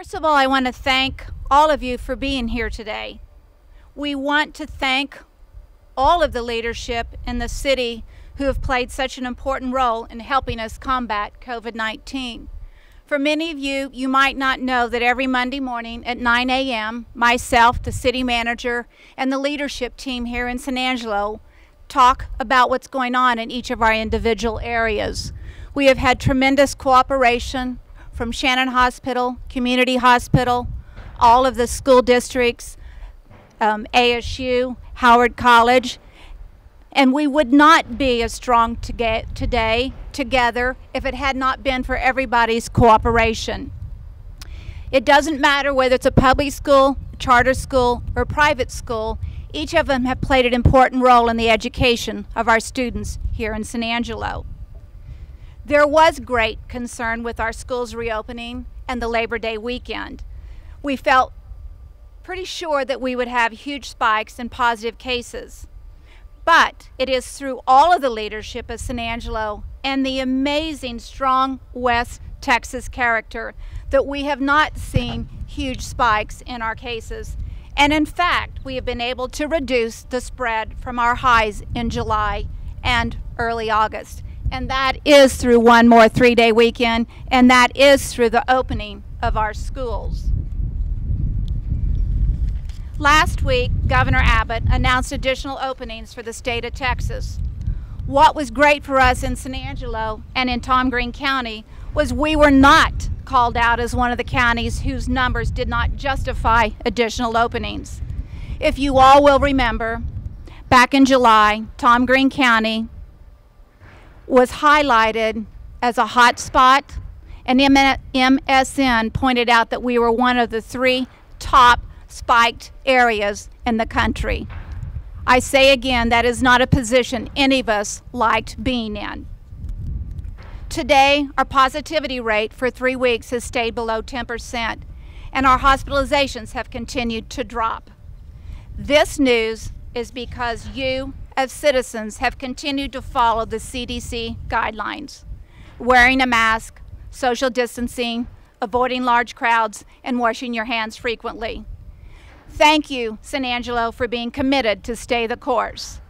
First of all, I want to thank all of you for being here today. We want to thank all of the leadership in the city who have played such an important role in helping us combat COVID-19. For many of you, you might not know that every Monday morning at 9 a.m., myself, the city manager, and the leadership team here in San Angelo talk about what's going on in each of our individual areas. We have had tremendous cooperation from Shannon Hospital, Community Hospital, all of the school districts, ASU, Howard College, and we would not be as strong today together if it had not been for everybody's cooperation. It doesn't matter whether it's a public school, charter school, or private school, each of them have played an important role in the education of our students here in San Angelo. There was great concern with our schools reopening and the Labor Day weekend. We felt pretty sure that we would have huge spikes in positive cases. But it is through all of the leadership of San Angelo and the amazing strong West Texas character that we have not seen huge spikes in our cases. And in fact, we have been able to reduce the spread from our highs in July and early August. And that is through one more 3-day weekend, and that is through the opening of our schools. Last week, Governor Abbott announced additional openings for the state of Texas. What was great for us in San Angelo and in Tom Green County was we were not called out as one of the counties whose numbers did not justify additional openings. If you all will remember, back in July, Tom Green County was highlighted as a hot spot, and MSN pointed out that we were one of the 3 top spiked areas in the country. I say again, that is not a position any of us liked being in. Today, our positivity rate for 3 weeks has stayed below 10%, and our hospitalizations have continued to drop. This news is because you, as citizens, have continued to follow the CDC guidelines, wearing a mask, social distancing, avoiding large crowds, and washing your hands frequently. Thank you, San Angelo, for being committed to stay the course.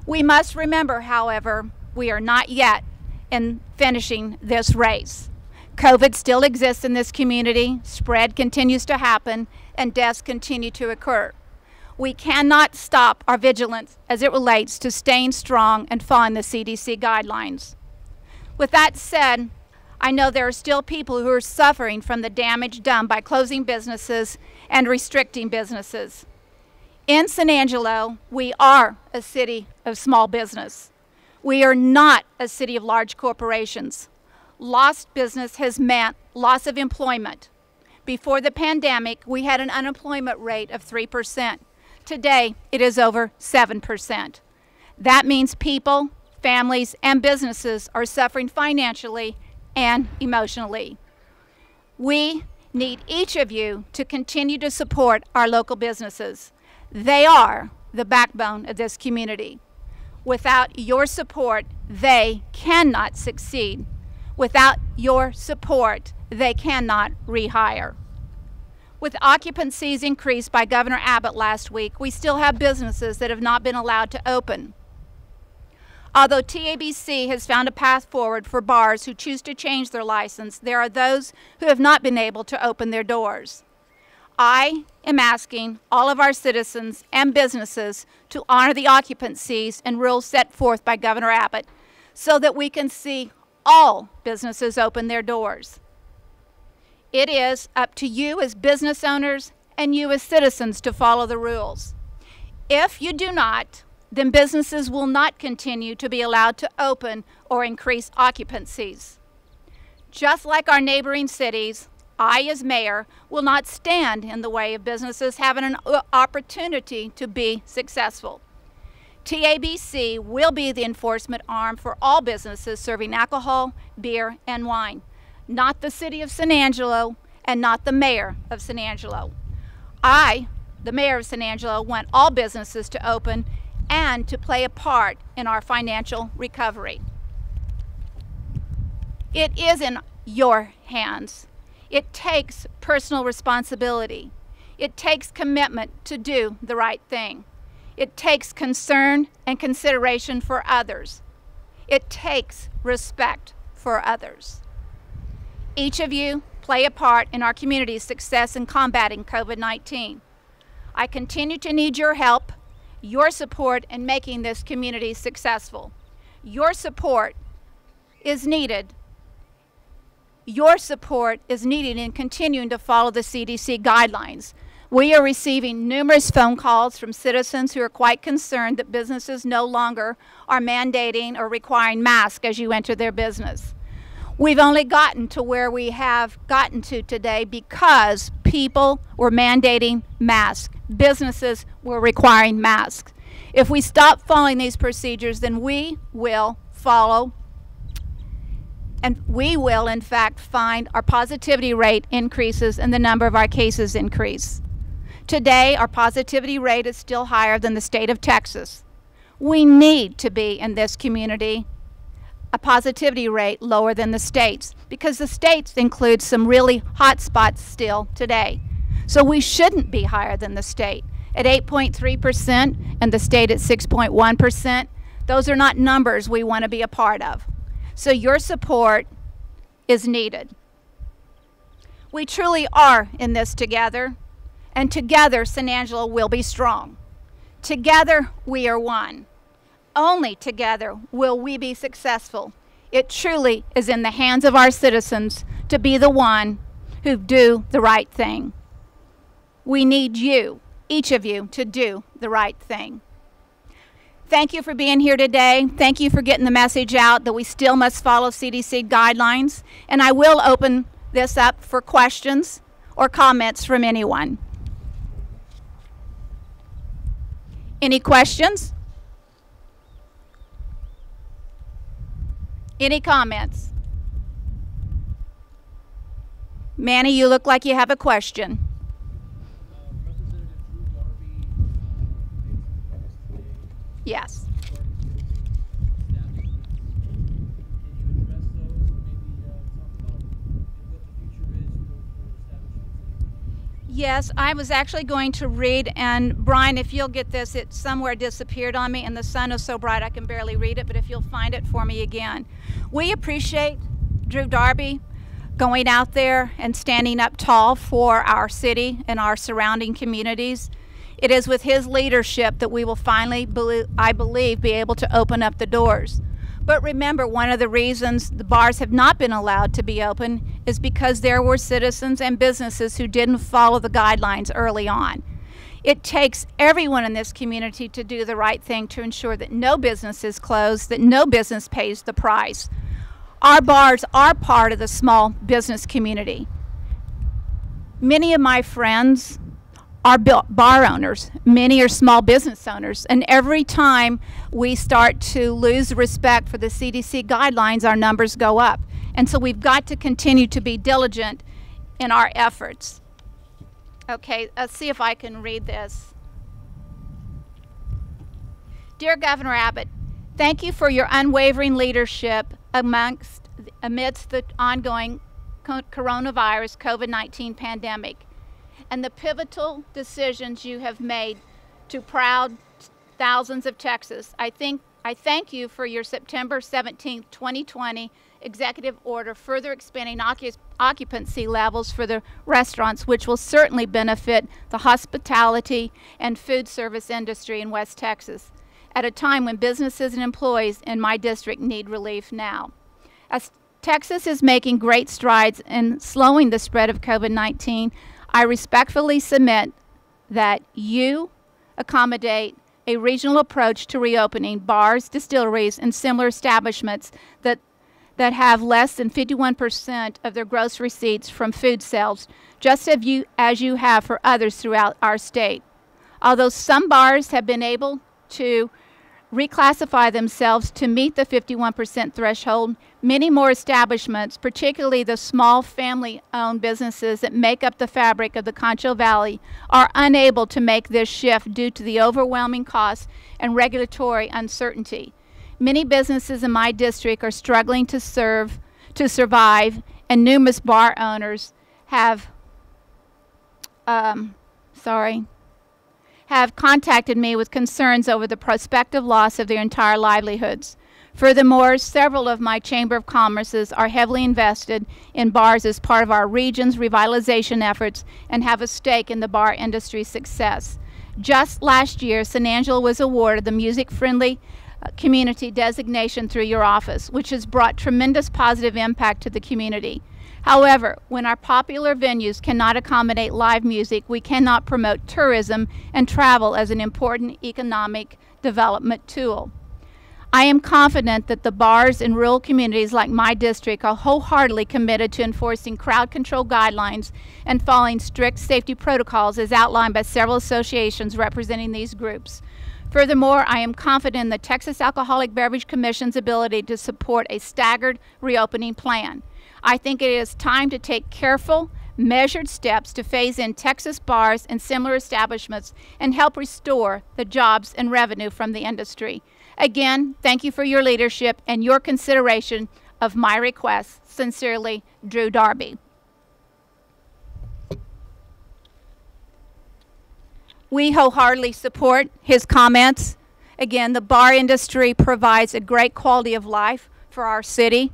We must remember, however, we are not yet in finishing this race. COVID still exists in this community, spread continues to happen, and deaths continue to occur. We cannot stop our vigilance as it relates to staying strong and following the CDC guidelines. With that said, I know there are still people who are suffering from the damage done by closing businesses and restricting businesses. In San Angelo, we are a city of small business. We are not a city of large corporations. Lost business has meant loss of employment. Before the pandemic, we had an unemployment rate of 3%. Today, it is over 7%. That means people, families, and businesses are suffering financially and emotionally. We need each of you to continue to support our local businesses. They are the backbone of this community. Without your support, they cannot succeed. Without your support, they cannot rehire. With occupancies increased by Governor Abbott last week, we still have businesses that have not been allowed to open. Although TABC has found a path forward for bars who choose to change their license, there are those who have not been able to open their doors. I am asking all of our citizens and businesses to honor the occupancies and rules set forth by Governor Abbott so that we can see all businesses open their doors. It is up to you as business owners and you as citizens to follow the rules. If you do not, then businesses will not continue to be allowed to open or increase occupancies. Just like our neighboring cities, I as mayor will not stand in the way of businesses having an opportunity to be successful. TABC will be the enforcement arm for all businesses serving alcohol, beer, and wine. Not the city of San Angelo, and not the mayor of San Angelo. I, the mayor of San Angelo, want all businesses to open and to play a part in our financial recovery. It is in your hands. It takes personal responsibility. It takes commitment to do the right thing. It takes concern and consideration for others. It takes respect for others. Each of you play a part in our community's success in combating COVID-19. I continue to need your help, your support in making this community successful. Your support is needed. Your support is needed in continuing to follow the CDC guidelines. We are receiving numerous phone calls from citizens who are quite concerned that businesses no longer are mandating or requiring masks as you enter their business. We've only gotten to where we have gotten to today because people were mandating masks. Businesses were requiring masks. If we stop following these procedures, then we will follow, and we will, in fact, find our positivity rate increases and the number of our cases increase. Today, our positivity rate is still higher than the state of Texas. We need to be in this community a positivity rate lower than the states, because the states include some really hot spots still today. So we shouldn't be higher than the state. At 8.3% and the state at 6.1%, those are not numbers we want to be a part of. So your support is needed. We truly are in this together, and together San Angelo will be strong. Together we are one. Only together will we be successful. It truly is in the hands of our citizens to be the one who do the right thing. We need you, each of you, to do the right thing. Thank you for being here today. Thank you for getting the message out that we still must follow CDC guidelines. And I will open this up for questions or comments from anyone. Any questions? Any comments? Manny, you look like you have a question. Yes. Yes, I was actually going to read, and Brian, if you'll get this, it somewhere disappeared on me, and the sun is so bright I can barely read it, but if you'll find it for me again. We appreciate Drew Darby going out there and standing up tall for our city and our surrounding communities. It is with his leadership that we will finally, I believe, be able to open up the doors. But remember, one of the reasons the bars have not been allowed to be open is because there were citizens and businesses who didn't follow the guidelines early on. It takes everyone in this community to do the right thing to ensure that no business is closed, that no business pays the price. Our bars are part of the small business community. Many of my friends are bar owners. Many are small business owners. And every time we start to lose respect for the CDC guidelines, our numbers go up. And so we've got to continue to be diligent in our efforts. Okay, let's see if I can read this. Dear Governor Abbott, thank you for your unwavering leadership amidst the ongoing coronavirus COVID-19 pandemic, and the pivotal decisions you have made to proud thousands of Texas. I thank you for your September 17, 2020 executive order further expanding occupancy levels for the restaurants, which will certainly benefit the hospitality and food service industry in West Texas at a time when businesses and employees in my district need relief now. As Texas is making great strides in slowing the spread of COVID-19, I respectfully submit that you accommodate a regional approach to reopening bars, distilleries, and similar establishments that have less than 51% of their gross receipts from food sales, just as you have for others throughout our state. Although some bars have been able to reclassify themselves to meet the 51% threshold, many more establishments, particularly the small family-owned businesses that make up the fabric of the Concho Valley, are unable to make this shift due to the overwhelming costs and regulatory uncertainty. Many businesses in my district are struggling to survive, and numerous bar owners have have contacted me with concerns over the prospective loss of their entire livelihoods. Furthermore, several of my Chamber of Commerces are heavily invested in bars as part of our region's revitalization efforts and have a stake in the bar industry's success. Just last year, San Angelo was awarded the music-friendly community designation through your office, which has brought tremendous positive impact to the community. However, when our popular venues cannot accommodate live music, we cannot promote tourism and travel as an important economic development tool. I am confident that the bars in rural communities like my district are wholeheartedly committed to enforcing crowd control guidelines and following strict safety protocols as outlined by several associations representing these groups. Furthermore, I am confident in the Texas Alcoholic Beverage Commission's ability to support a staggered reopening plan. I think it is time to take careful, measured steps to phase in Texas bars and similar establishments and help restore the jobs and revenue from the industry. Again, thank you for your leadership and your consideration of my request. Sincerely, Drew Darby. We wholeheartedly support his comments. Again, the bar industry provides a great quality of life for our city.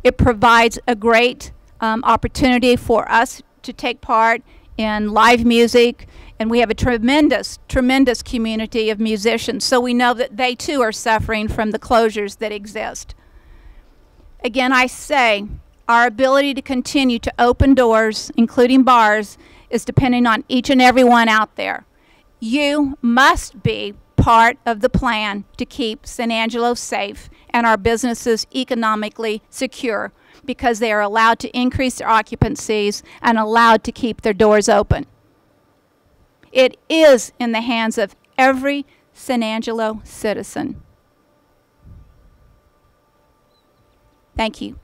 It provides a great opportunity for us to take part in live music, and we have a tremendous, tremendous community of musicians, so we know that they too are suffering from the closures that exist. Again, I say our ability to continue to open doors, including bars, is depending on each and every one out there. You must be part of the plan to keep San Angelo safe and our businesses economically secure, because they are allowed to increase their occupancies and allowed to keep their doors open. It is in the hands of every San Angelo citizen. Thank you.